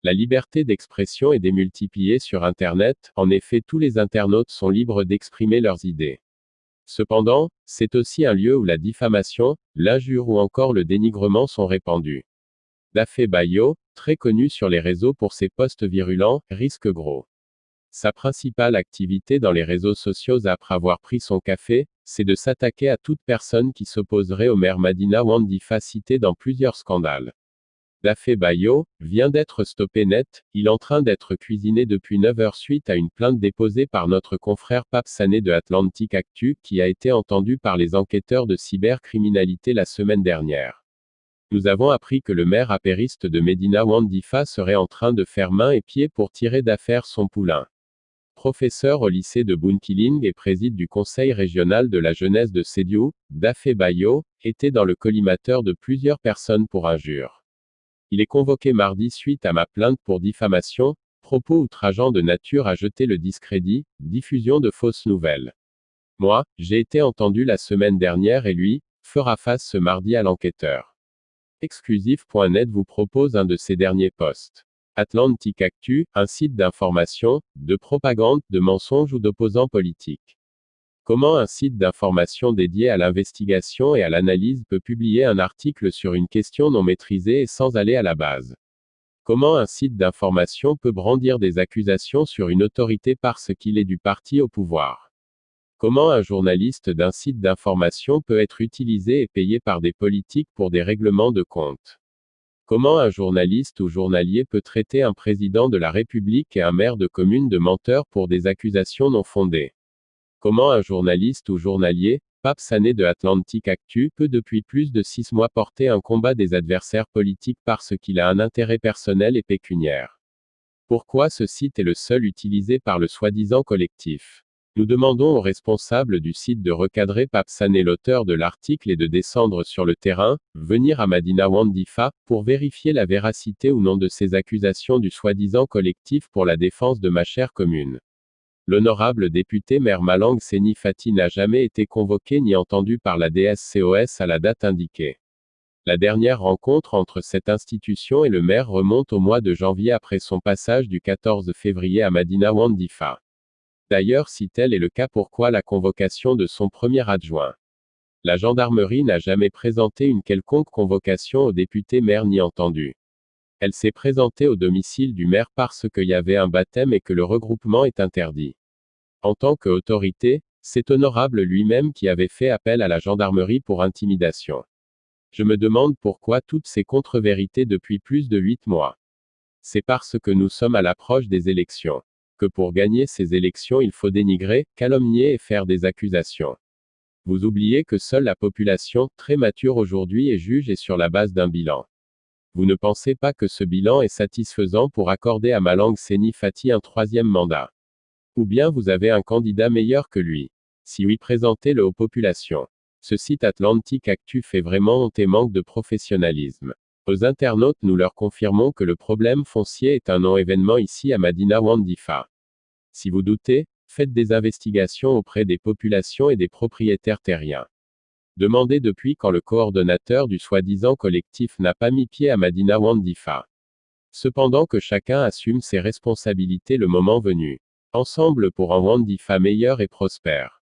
La liberté d'expression est démultipliée sur Internet, en effet tous les internautes sont libres d'exprimer leurs idées. Cependant, c'est aussi un lieu où la diffamation, l'injure ou encore le dénigrement sont répandus. Dafé Bayo, très connu sur les réseaux pour ses posts virulents, risque gros. Sa principale activité dans les réseaux sociaux après avoir pris son café, c'est de s'attaquer à toute personne qui s'opposerait au maire Madina Wandifa cité dans plusieurs scandales. Dafé Bayo vient d'être stoppé net, il est en train d'être cuisiné depuis 9 heures suite à une plainte déposée par notre confrère Pape Sané de Atlantic Actu, qui a été entendu par les enquêteurs de cybercriminalité la semaine dernière. Nous avons appris que le maire apériste de Medina Wandifa serait en train de faire main et pied pour tirer d'affaire son poulain. Professeur au lycée de Bounkiling et préside du conseil régional de la jeunesse de Sédhiou, Dafé Bayo était dans le collimateur de plusieurs personnes pour injure. Il est convoqué mardi suite à ma plainte pour diffamation, propos outrageants de nature à jeter le discrédit, diffusion de fausses nouvelles. Moi, j'ai été entendu la semaine dernière et lui, fera face ce mardi à l'enquêteur. Exclusif.net vous propose un de ses derniers posts. Atlantic Actu, un site d'information, de propagande, de mensonges ou d'opposants politiques. Comment un site d'information dédié à l'investigation et à l'analyse peut publier un article sur une question non maîtrisée et sans aller à la base? Comment un site d'information peut brandir des accusations sur une autorité parce qu'il est du parti au pouvoir? Comment un journaliste d'un site d'information peut être utilisé et payé par des politiques pour des règlements de compte? Comment un journaliste ou journalier peut traiter un président de la République et un maire de commune de menteurs pour des accusations non fondées? Comment un journaliste ou journalier, Pape Sané de Atlantic Actu, peut depuis plus de 6 mois porter un combat des adversaires politiques parce qu'il a un intérêt personnel et pécuniaire? Pourquoi ce site est le seul utilisé par le soi-disant collectif? Nous demandons aux responsables du site de recadrer Pape Sané, l'auteur de l'article, et de descendre sur le terrain, venir à Madina Wandifa, pour vérifier la véracité ou non de ces accusations du soi-disant collectif pour la défense de ma chère commune. L'honorable député maire Malang Seni Fati n'a jamais été convoqué ni entendu par la DSCOS à la date indiquée. La dernière rencontre entre cette institution et le maire remonte au mois de janvier après son passage du 14 février à Madina Wandifa. D'ailleurs, si tel est le cas, pourquoi la convocation de son premier adjoint? La gendarmerie n'a jamais présenté une quelconque convocation au député maire ni entendu. Elle s'est présentée au domicile du maire parce qu'il y avait un baptême et que le regroupement est interdit. En tant qu'autorité, c'est honorable lui-même qui avait fait appel à la gendarmerie pour intimidation. Je me demande pourquoi toutes ces contre-vérités depuis plus de 8 mois. C'est parce que nous sommes à l'approche des élections. Que pour gagner ces élections il faut dénigrer, calomnier et faire des accusations. Vous oubliez que seule la population, très mature aujourd'hui, est juge et sur la base d'un bilan. Vous ne pensez pas que ce bilan est satisfaisant pour accorder à Malang Seni Fati un 3e mandat? Ou bien vous avez un candidat meilleur que lui? Si oui, présentez-le aux populations. Ce site Atlantic Actu fait vraiment honte et manque de professionnalisme. Aux internautes, nous leur confirmons que le problème foncier est un non-événement ici à Madina Wandifa. Si vous doutez, faites des investigations auprès des populations et des propriétaires terriens. Demandez depuis quand le coordonnateur du soi-disant collectif n'a pas mis pied à Madina Wandifa. Cependant que chacun assume ses responsabilités le moment venu. Ensemble pour un Wandifa meilleur et prospère.